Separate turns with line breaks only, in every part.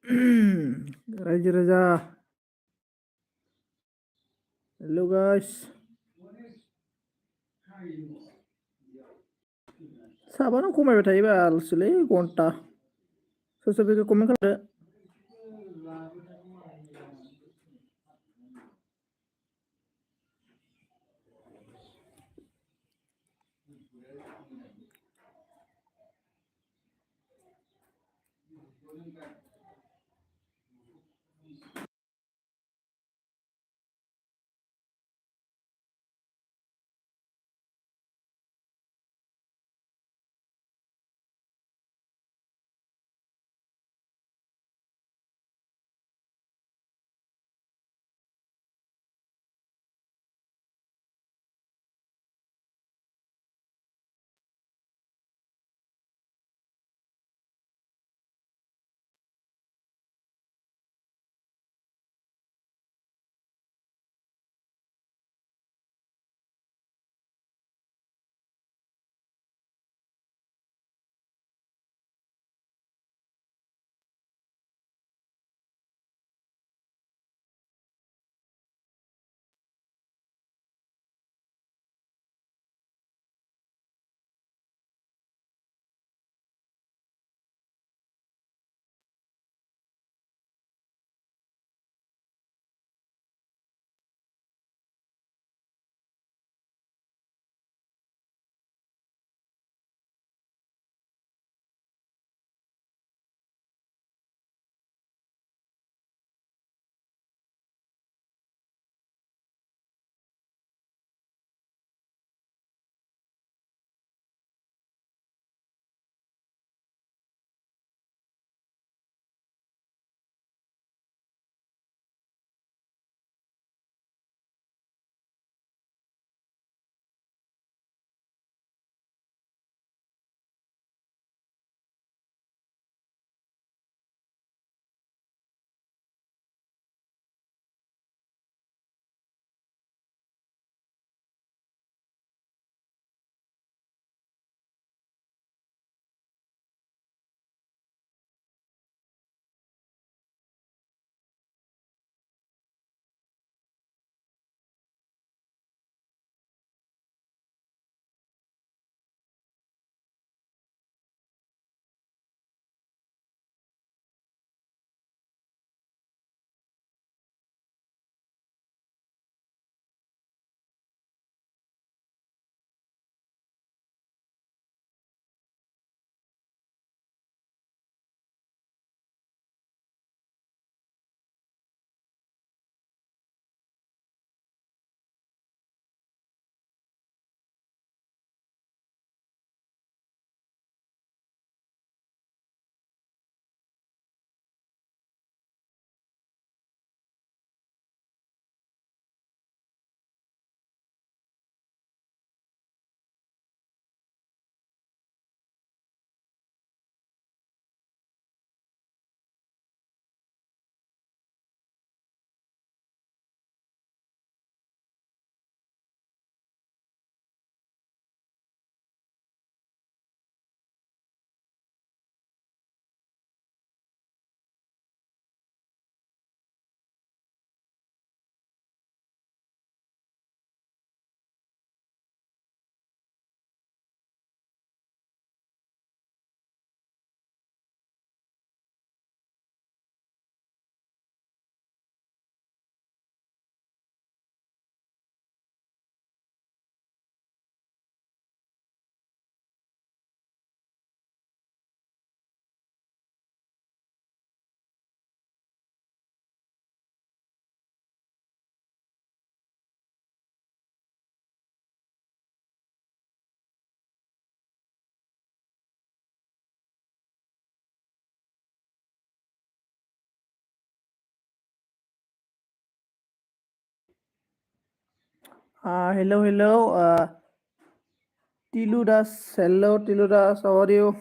Raja Raja. Hello guys. Sabaनो खमायबाय थायोबा आलसोलै घन्टा सोर सोर फैखो कमेन्ट खालामदो। Hello hello. Tilu Das. Hello Tilu Das. How are you?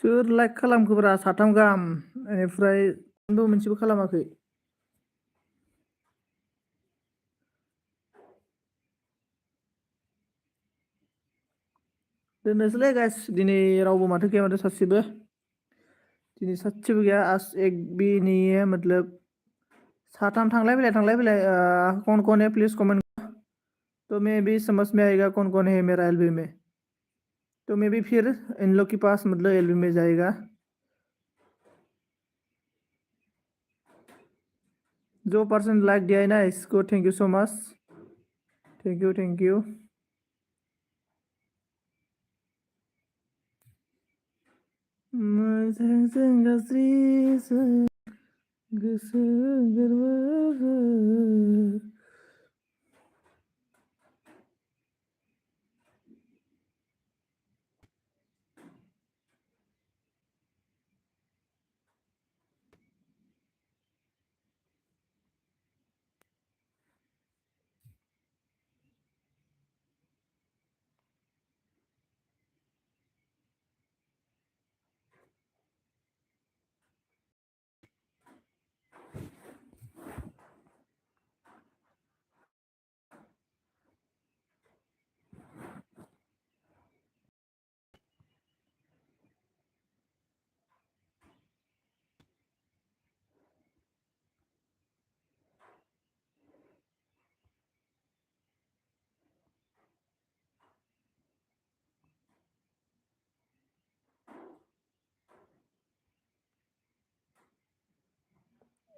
सोर लाइक खालामखोब्रा 3 गाहाम बेनिफ्राय मोनसेबो खालामाखै। दोननोसैलै गाइस दिनै रावबो माथो गैया माथो सासेबो। दिनै सासेबो गैया एक भी नहीं है मतलब 3 थांलाय फैलाय कौन कौन है प्लीज कमेंट तो मैं भी समझ में आएगा कौन कौन है मेरा एलबी में। तो मैं भी फिर इन लोग के पास मतलब एलबी में जाएगा। जो पर्सन लाइक दिया है ना इसको thank you so much. Thank you thank you. मोजांजों गाज्रिजों गोसो गोरबोखौ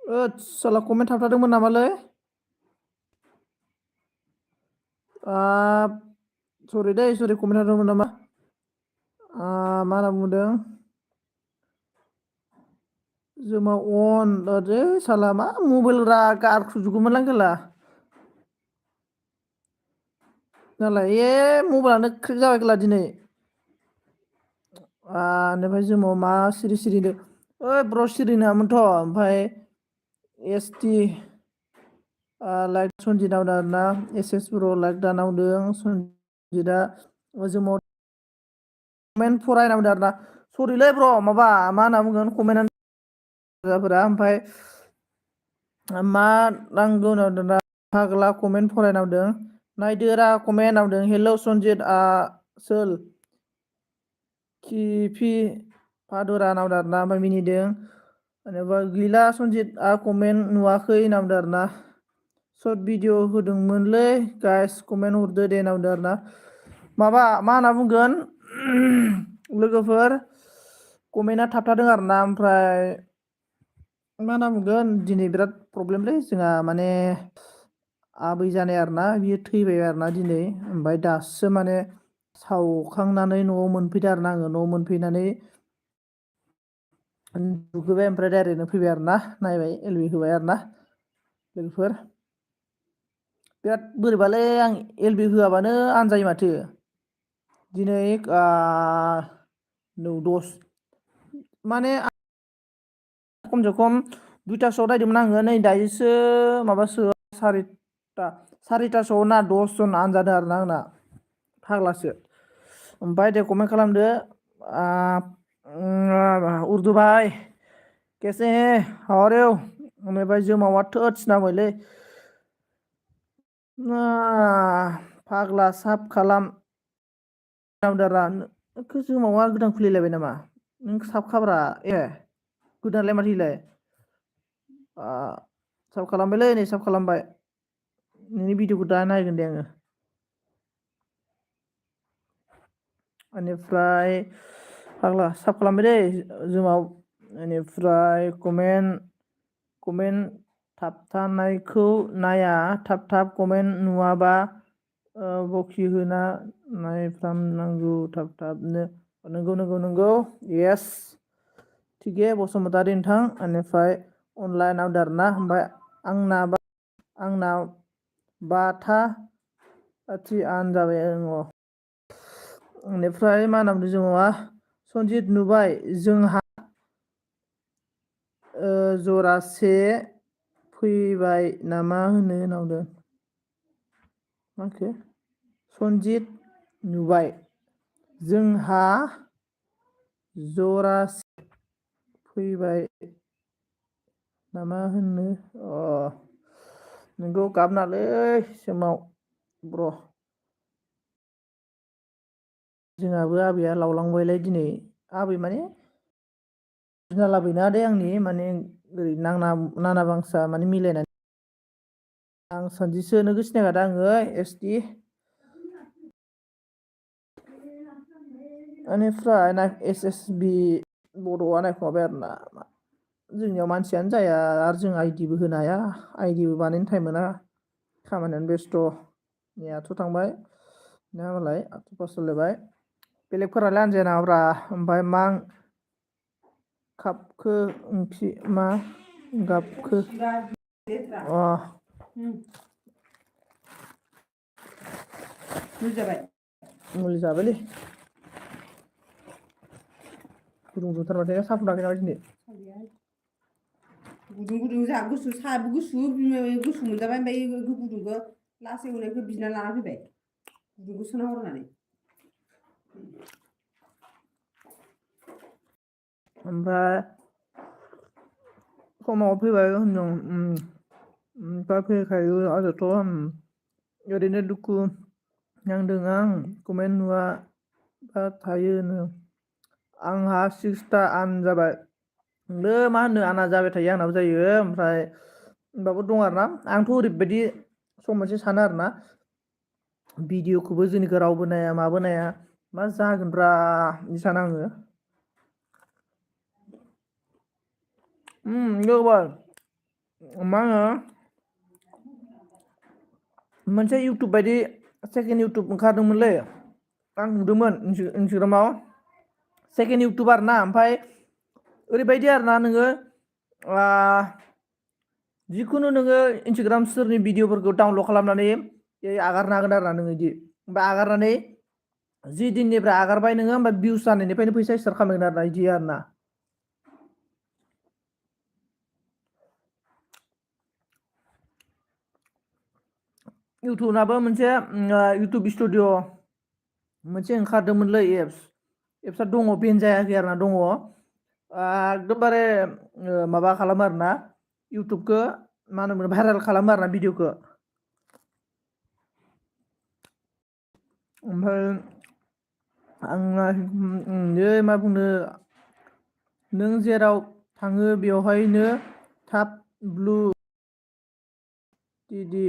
साला कमेन्ट थाबथादोंमोन नामालै? सरि दै सरि कमेन्ट थाबथादोंमोन नामा? मा होनना बुंदों? जोमा अन अरे साला मा मबाइल गारख्रुबजोबगौमोनलां साला। नालाय मबाइलानो क्रेक जाबाय खेला दिनै। बेनिफ्राय जोमाव मा सिरि सिरि होनदों ओइ ब्र सिरि नङामोनथ' ओमफ्राय एस टि लाइक सनजित नावदों आरोना एस एस बर' लाइक दानावदों सनजितआ जोमाव कमेन्ट फरायना बुंदों आरोना सरिलै ब्र माबा मा होनना बुंगोन कमेन्टफोरा ओमफ्राय मा नांगौ होनदों फाग्ला कमेन्ट फरायना बुंदों नायदोरा कमेन्ट बुंदों हेलौ सनजित सोल किफि फादुरा नावदों आरोना ओमफ्राय मिनिदों जेनेबा गैला सनजित कमेन्ट नुवाखै होनना बुंदों आरोना सर्ट भिडिअ होदोंमोनलै गाइस कमेन्ट हरदो दे होनना बुंदों आरोना माबा मा होनना बुंगोन लोगोफोर कमेन्टआ थाबथादों आरोना ओमफ्राय मा होनना बुंगोन दिनै बिराद प्रब्लेमलै जोंहा माने आबै जानाय आरोना बियो थैबाय आरोना दिनै ओमफ्राय दासो माने सावखांनानै न'आव मोनफैदों आरोना आङो न'आव मोनफैनानै दुगैबाय ओमफ्राय डाइरेक्टनो फैबाय आरोना नायबाय एलबि होबाय आरोना लोगोफोर बिराद बोरैबालै आं एलबि होआबानो आनजायो माथो दिनै 9-10 माने खमसे खम 2थासोआव नायदोंमोन आङो नै दायोसो माबासो सारिथासोआव ना 10 जन आनजादों आरोना आंना फाग्लासो ओमफ्राय दे कमेन्ट खालामदो उर्दु भाई कैसे हैं हाउ आर यू ओमफ्राय जोमावा थोद नांबायलै फाग्ला साब खालाम जोमावा गोदान खुलिलायबाय नामा नों साब खाब्रा गोदानलाय माथो इलाय साब खालामबायलै नै साब खालामबाय नोंनि भिडिअखौ दा नायगोन दे आङो बेनिफ्राय फाग्ला साब खालामबाय दै जोमाव बेनिफ्राय कमेन्ट थाबथानायखौ नाया थाब कमेन्ट नुवाबा बखि होना नायफ्रामनांगौ थाबनो नंगौ येस थिगे बसुमतारी नोंथां बेनिफ्राय अनलाइनाव आरोना ओमफ्राय आंना बाथा आन जाबाय बेनिफ्राय मा होनना बुंदों जोंहा सनजित नुबाय जोंहा जरासे फैबाय नामा होनो होनदों माखो सनजित नुबाय जोंहा जरासे फैबाय नामा होननो नोंगौ गाबनालै सोमाव ब्र' जोंहाबो आबैया लावलांबायलाय दिनै आबै माने लाबोना दे आंनि माने ओरै नाना बांसा माने मिलायनानै आं सानजिसो नोगो सिनायखादों आङो एसटि बेनिफ्राय एस एस बि बड'आ नायखुमाबाय आरोना जोंनियाव मानसियानो जाया आरो जों आइडिबो होनो हाया आइडिबो बानायनो टाइम मोना खामानियानो बेस्थ' नेयाथ' थांबाय ना मालाय आथ' पास जालायबाय बेलेगफोरालाय आनजाया नामाब्रा ओमफ्राय मा खाबखो ओंख्रि मा गाबखो मुलि जाबायलै गुदुं दुंथारबाथाय साहा फुदुङाखै नामा दिनै
गुदुं जा गुसु साहाबो गुसु मोनजाबाय ओमफ्राय गुदुंबो लासै उनायखौ बिना लाना फैबाय गुदुंखौ सोना हर होननानै
ओमफ्राय समाव फैबाय होनदों ओमफ्राय फैखायो आरोथ' ओरैनो दुखु नांदों आं कमेन्ट नुवा बा थायोनो आंहा 6था आन जाबाय मा होनो आंना जाबाय थायो आंनाबो जायो ओमफ्राय होमबाबो दं आरोना आंथ' ओरैबायदि सम मोनसे सानो आरोना भिडिअखौबो जोंनिखौ रावबो नाया माबो नाया मा जागोनब्रा बिदि सानो आङो मा होनो मोनसे इउटुब बायदि सेकेन्ड इउटुब ओंखारदोंमोनलै आं नुदोंमोन इन्सटाग्रामाव सेकेन्ड इउटुब आरोना ओमफ्राय ओरैबायदि आरोना नोङो जिखुनु नोङो इन्सटाग्राम सोरनि भिडिअफोरखौ डाउनलड खालामनानै आगारनो हागोन आरोना नोङो बिदि ओमफ्राय आगारनानै जि दिननिफ्राय आगारबाय नोङो होमबा भिउस जानायनिफ्रायनो फैसा स्टार्ट खालामगोन आरोना बिदि आरोना इउटुबनाबो मोनसे इउटुब स्टुडिअ मोनसे ओंखारदोंमोनलै एप्सआ दङ बेन जायाखै आरोना दङ एकदमबारे माबा खालामो आरोना इउटुबखौ मा होनोमोन भाइरेल खालामो आरोना भिडिअखौ ओमफ्राय आंना मा बुंनो नों जेराव थाङो बेवहायनो थाब ब्लु दे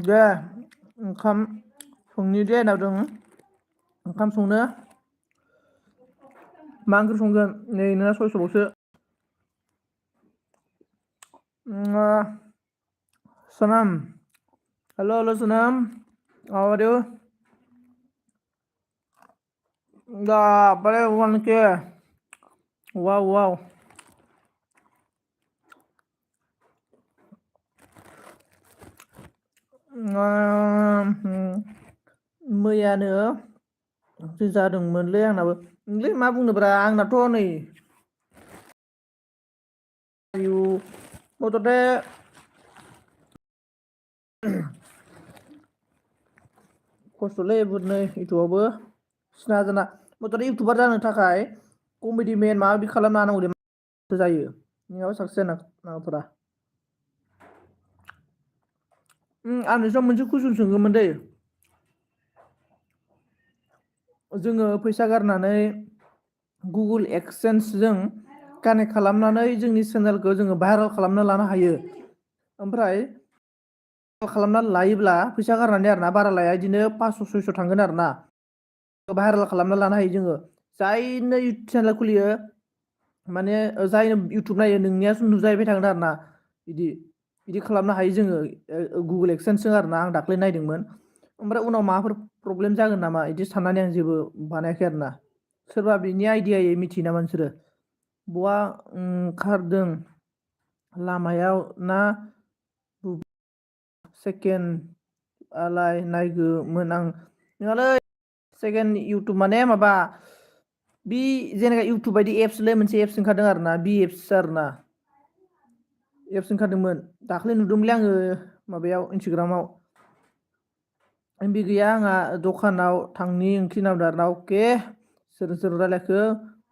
दे ओंखाम संनि दे होनना बुंदों ओंखाम संनो मा ओंख्रि संगोन नै नोंना 6:00 सनाम हेल' सनाम how are you बारे 1K wow मैयानो जादोंमोनलै आंनाबो मा बुंनोब्रा आंनाथ' नै मथथे खस्थ'लै बुदनो इउटुबावबो सिना जाना मथथे इउटुबार जानो थाखाय कमेडि मेन माबा माबि खालामनो हानांगौ जायो नङाबा साक्सेस जानो नागिरा आं नोंनाव मोनसे कुइसन सोंगौमोन दै जोङो फैसा गारनानै गुगोल एक्सेन्सजों कानेक्ट खालामनानै जोंनि चेनेलखौ जोङो भाइरेल खालामना लानो हायो ओमफ्राय खालामनानै लायोब्ला फैसा गारनानै आरोना बारा लाया बिदिनो 500-600 थांगोन आरोना भाइरेल खालामना लानो हायो जोङो जायनो इउटुब चेनेल खुलियो माने जायनो इउटुब नायो नोंनिया नुजाहैबाय थागोन आरोना बिदि खालामनो हायो जोङो गुगोल एक्सेन्सजों आरोना आं दाख्लै नायदोंमोन ओमफ्राय उनाव माबाफोर प्रब्लेम जागोन नामा बिदि साननानै आं जेबो बानायाखै आरोना सोरबा बिनि आइडियायै मिथियो नामा नोंसोरो बहा ओंखारदों लामायाव ना सेकेन्ड आलाय नायगौमोन आं नङालै सेकेन्ड इउटुब माने माबा बे जेनेबा इउटुब बायदि एप्सलै मोनसे एप्स ओंखारदों आरोना बे एप्स आरोना एप्स ओंखारदोंमोन दाख्लै नुदोंमोनलै आङो माबायाव इन्सटाग्रामाव एमबि गैया आंहा दखानाव थांनि ओंख्रि नांदों आरोना अके सोर रायलायखो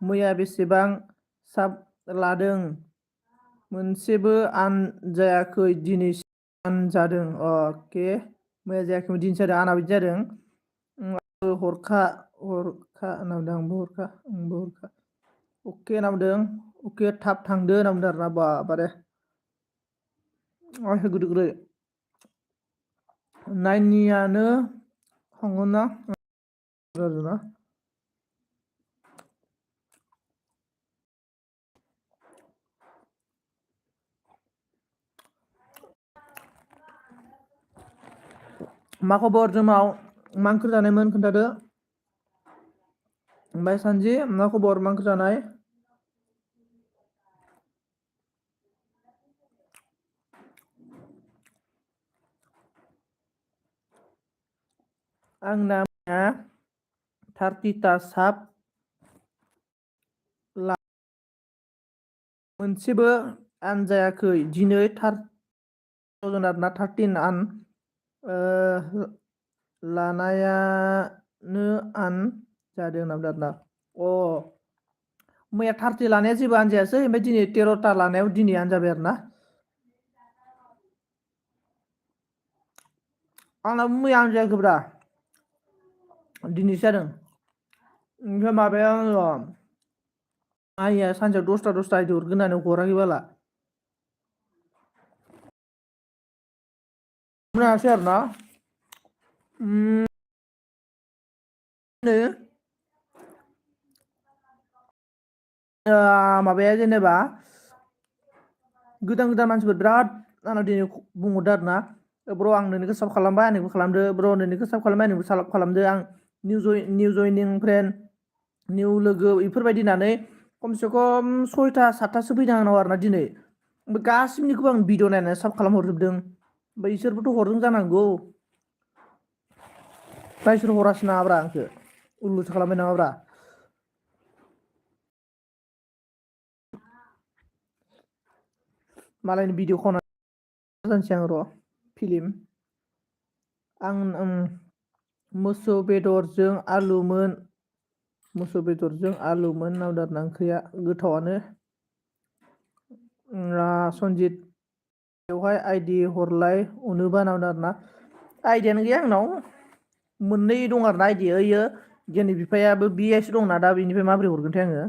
मैया बेसेबां साब लादों मोनसेबो आनजायाखै दिनैसिम आनजादों अके मैया जायाखैमोन दिनैसो जादों आंना बिदि जादों हरखा नामदों आंबो हरखा अके नामदों अके थाब थांदो नामदों आरोना बारे गोदो नाइनियानो थांगोन ना आरोना मा खबर जोमाव मा ओंख्रि जानायमोन खोन्थादो ओमफ्राय सानजि मा खबर मा ओंख्रि जानाय आंना 30ता साब मोनसेबो आनजायाखै दिनै आरोना 13 आन लानायानो आन जादों आरोना मैया 30 लानाया जेबो आनजायासै ओमफ्राय दिनै 13ता लानायाव दिनै आनजाबाय आरोना आंनाबो मैया आनजायाखैब्रा दिनैसो जादों ओमफ्राय माबाया आङो आइया सानसेयाव 10ता आइदि हरगोन होननानै हराखै बाला हायासै आरोना माबाया जेनेबा गोदान मानसिफोर बिराद आंनाव दिनै बुंहरदो आरोना ब्र आं नोंनिखौ साब खालामबाय आंनिखौ खालामदो ब्र नोंनिखौ साब खालामबाय आंनिखौ साब खालामदो आं निउ जयनिं फ्रेन्ड निउ लोगो बेफोरबायदि होननानै खमसे खम 6ता 7तासो फैदों आंनाव आरोना दिनै ओमफ्राय गासिबनिखौबो आं भिडिअ नायनानै साब खालामहरजोबदों ओमफ्राय इसोरबोथ' हरदों जानांगौ बिसोर हरासै नामाब्रा आंखौ उल्लुसो खालामबाय नामाब्रा मालायनि भिडिअ खना जानोसै आं र' फिलिम आं मोसौ बेदरजों आलुमोन नावदार ना ओंख्रिया गोथावानो सनजित बेवहाय आइदि हरलाय अनोबा नावदों आरोना आइदियानो गैया आंनाव मोननै दं आरोना आइदि ओइयो जोंनि बिफायाबो बेसो दंना दा बेनिफ्राय माबोरै हरगोनथाय आङो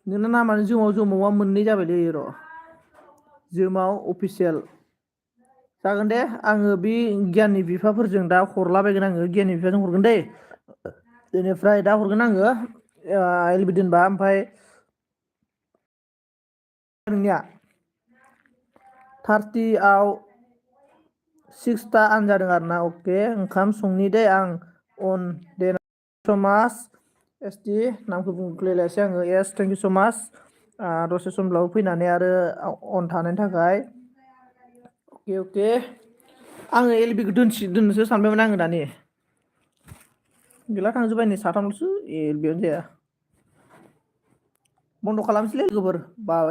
नोंना नामानो जोमावा मोननै जाबायलै र' जोमाव अफिसियेल जागोन दे आङो बे गियाननि बिफाफोरजों दा हरलाबायगोन आङो गियाननि बिफाजों हरगोन दै बेनिफ्राय दा हरगोन आङो एलबि दोनबा ओमफ्राय नोंनिया 30आव 6ता आनजादों आरोना अके ओंखाम संनि दे आं अन दे समाज एसटि नामखौ बुंलायलायासै आङो एस थेंक इउ स' माच दसे समब्लाबो फैनानै आरो अन थानायनि थाखाय अके आङो एलबिखौ दोननोसो सानबायमोन आङो दानि गैला थांजोब्बाय नै साथामल'सो एलबियावनो जाया बन्द' खालामसैलै लोगोफोर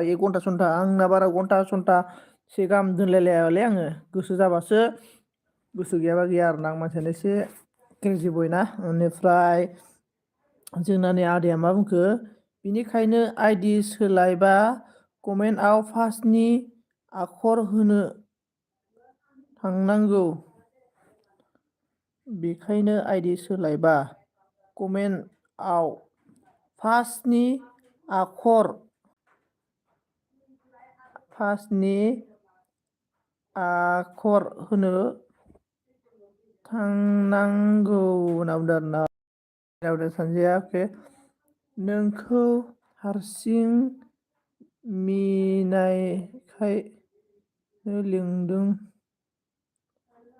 1 घन्टा सन्था आंना बारा घन्टा सन्थासे गाहाम दोनलायलायालै आङो गोसो जाबासो गोसो गैयाबा गैया आरोना आं मानसियानो एसे क्रेजि बय ना बेनिफ्राय जोंना नै आदाया मा बुंखो बिनिखायनो आइदि सोलायबा कमेन्टआव फार्स्टनि आखर होनो थांनांगौ बेखायनो आइदि सोलायबा कमेन्टआव फार्स्टनि आखर होनो थांनांगौ होनना बुंदों आरोना सानजाया अके नोंखौ हारसिं मिनायखायनो लिंदों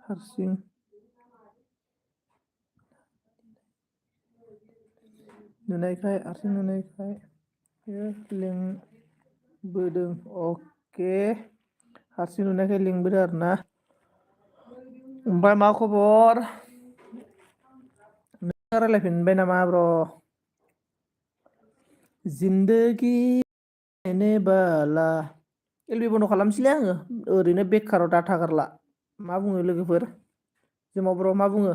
हारसिं नुनायखाय लिंबोदों अके हारसिं नुनायखाय लिंबोदों आरोना ओमफ्राय मा खबर नों रायलायफिनबाय नामा ब्र जिन्दगि कहने बाला एलबि बन्द' खालामसैलै आङो ओरैनो बेखाराव दा थागारला मा बुङो लोगोफोर जोमाव बर' मा बुङो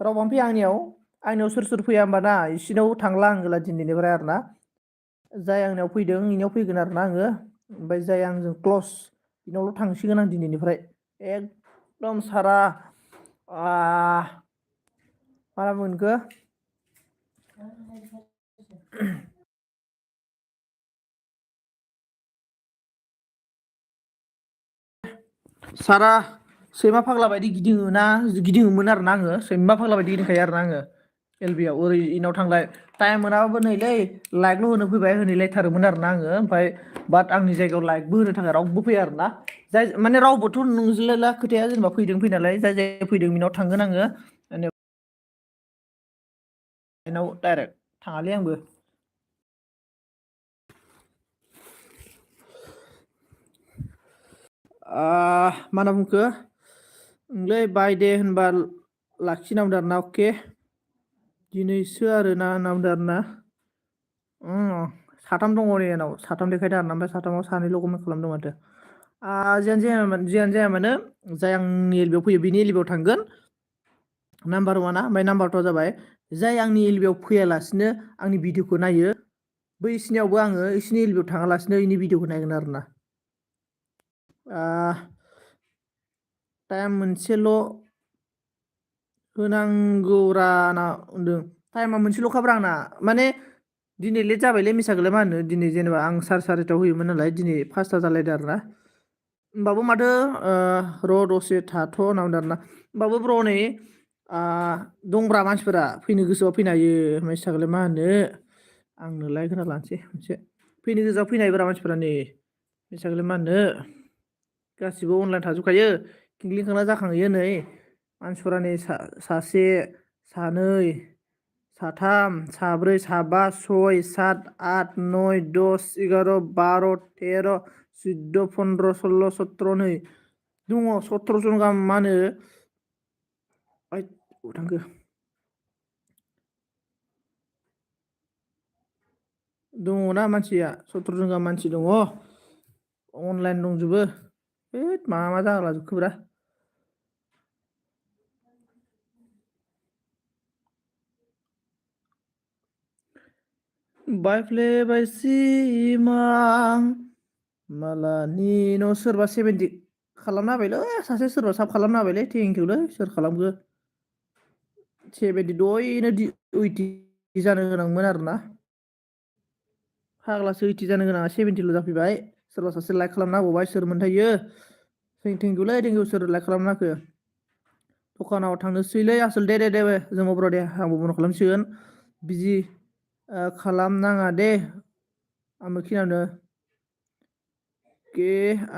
रावबो फैया आंनियाव सोर सोर फैया होमबा ना इसिनाव थांला आंगोला दिनैनिफ्राय आरो ना जाय आंनियाव फैदों इनियाव फैगोन आरो ना आङो ओमफ्राय जाय आंजों क्लस इनावल' थांसिगोन आं दिनैनिफ्राय एकदम सारा मा बुंगोन इखो सारा सैमा फाग्ला बायदि गिदिङोमोन आरो ना आङो सैमा फाग्ला बायदि गिदिंखायो आरो ना आङो एलबियाव ओरै इनाव थांलाय टाइम मोनाबाबो नैलै लाइकल' होनो फैबाय होनैलायथारोमोन आरो ना आङो ओमफ्राय बाट आंनि जायगायाव लाइकबो होनो थाखाय रावबो फैया आरो ना जाय माने रावबोथ' नंज्लायला खोथाया जेनेबा फैदों फैनायालाय जाय जाय फैदों बिनाव थांगोन आङो बेनाव डाइरेक्ट थाङालै आंबो मा होनना बुंखो ओंलै बाय दे होनबा लाखिनांदों आरोना अके दिनैसो आरोना होनना बुंदों आरोना साथाम दङ नै आंनाव साथाम देखायदों आरोना ओमफ्राय साथामाव सानैल' कमेन्ट खालामदों माथो जियानो जाया मानो जाय आंनि एलबियाव फैयो बिनि एलबियाव थांगोन नाम्बार वानआ ओमफ्राय नाम्बार टुआ जाबाय जाय आंनि एलबियाव फैयालासिनो आंनि भिडिअखौ नायो बैसिनियावबो आङो इसिनि एलबियाव थाङालासिनो इनि भिडिअखौ नायगोन आरोना टाइम मोनसेल' होनांगौरा ना होनदों टाइमा मोनसेल'खाब्रा आंना माने दिनै लेट जाबायलै मिसाखौलाय मा होनो दिनै जेनेबा आं सारायथायाव होयोमोन नालाय दिनै 5ता जालायदों आरोना होमबाबो माथो र' दसे थाथ' होनना बुंदों आरोना होमबाबो ब्र नै दंब्रा मानसिफोरा फैनो गोसोबा फैनो हायो मिसाखौलाय मा होनो आंनोलाय खोना लानोसै मोनसे फैनो गोसोबा फैनो हायोब्रा मानसिफोरा नै मिसाखौलाय मा होननो गासिबो अनलाइन थाजोबखायो खिंख्लिं जाखांहैयो नै मानसिफोरा नै सासे सानै साथाम साब्रै साबा सय सात आट नय दस 11 12 13 14 15 16 17 नै दङ 17 जन गाहाम मा होनो अबाव थांखो दङना मानसिया 17 जन गाहाम मानसि दङ अनलाइन दंजोबो मा जाग्ला जोबखोब्रा बायफ्लेबाय सिमां मालानि न' सोरबा 70 खालामना होबायलै सासे सोरबा साब खालामना होबायलै थेंकिउलै सोर खालामखो 70 दयनो 80 जानो गोनांमोन आरोना फाग्लासो 80 जानो गोनाङा 70ल' जाफैबाय सोरबा सासे लाइक खालामना होबावबाय सोर मोनथायो थेंकिउलै थेंकिउ सोर लाइक खालामना होखो दखानाव थांनोसैलै आसोल दे जों अब्र दे आंबो बन्द' खालामसिगोन बिजि खालामनाङा दे आंबो खिनानो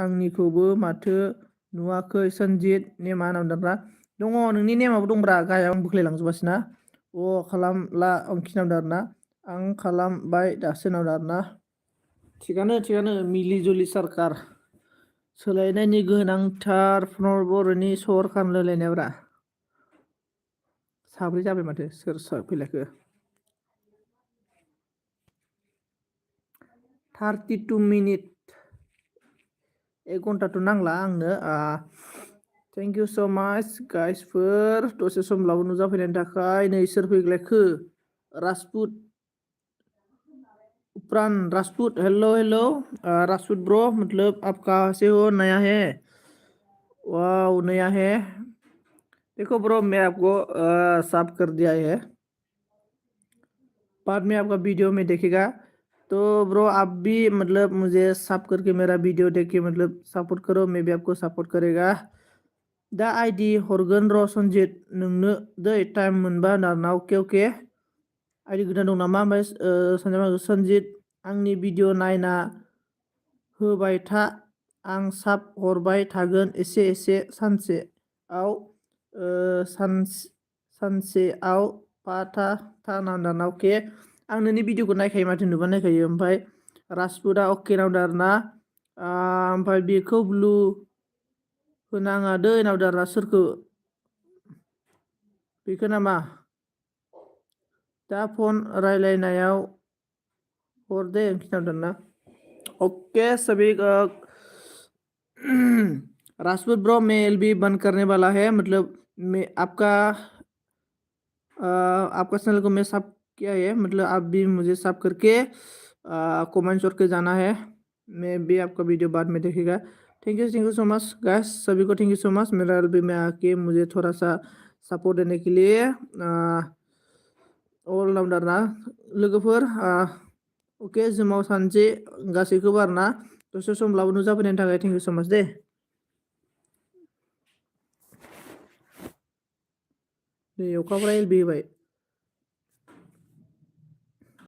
आंनिखौबो माथो नुवाखै सनजित नेमा होनना दङ नोंनि नेमाबो दंब्रा गाहायाव आं बोख्लायलांजोबासैना खालामला आं खिनांदों आरोना आं खालामबाय दासो होनदों आरोना थिगानो मिलि जुलि सारखार सोलायनायनि गोनांथार बर'नि सर खालामलायलायनायब्रा साब्रै जाबाय माथो सोर फैलायखो 32 मिनिट 1 घन्टाथ' नांला आंनो थेंक इउ स' माच गाइसफोर दसे समब्लाबो नुजाफैनायनि थाखाय नै सोर फैग्लायखो राजपुत प्राण राजपूत हेलो राजपूत ब्रो मतलब आप कहाँ से हो नया है वाओ नया है देखो ब्रो मैं आपको साफ कर दिया है बाद में आपका वीडियो में देखेगा तो ब्रो आप भी मतलब मुझे साफ करके मेरा वीडियो देख के मतलब सपोर्ट करो मैं भी आपको सपोर्ट करेगा दा आइडि हरगोन र' सनजित नोंनो दै टाइम मोनबा होनना अके आइडि गोदान दं नामा ओमफ्राय सनजित आंनि भिडिअ नायना होबाय था आं साब हरबाय थागोन एसे सानसेआव सानसेआव पाथा थाना अके आं नोंनि भिडिअखौ नायखायो माथो नुबा नायखायो ओमफ्राय राजपुतआ अके नावदो आरोना ओमफ्राय बेखौ ब्लु होनाङा दै नावदो आरोना सोरखौ बेखौ नामा दा फन रायलायनायाव हर दे खिन्थादों ना ओके सभी राजपूत ब्रो मैं एलबी बंद करने वाला है, मतलब मैं आपका चैनल को मैं सब किया है, मतलब आप भी मुझे सब करके कमेंट करके जाना है। मैं भी आपका वीडियो बाद में देखेगा। Thank you so much guys, सभी को थैंक यू सो मच मेरा एलबी में आके मुझे थोड़ा सा सपोर्ट देने के लिए। ऑल राउंडर ना लोगोफोर, अके जिमाव सानसे गासैखौबो आरोना दसे समब्लाबो नुजाफैनायनि थाखाय thank you so much they. नै अखाफोरा एलबि होबाय।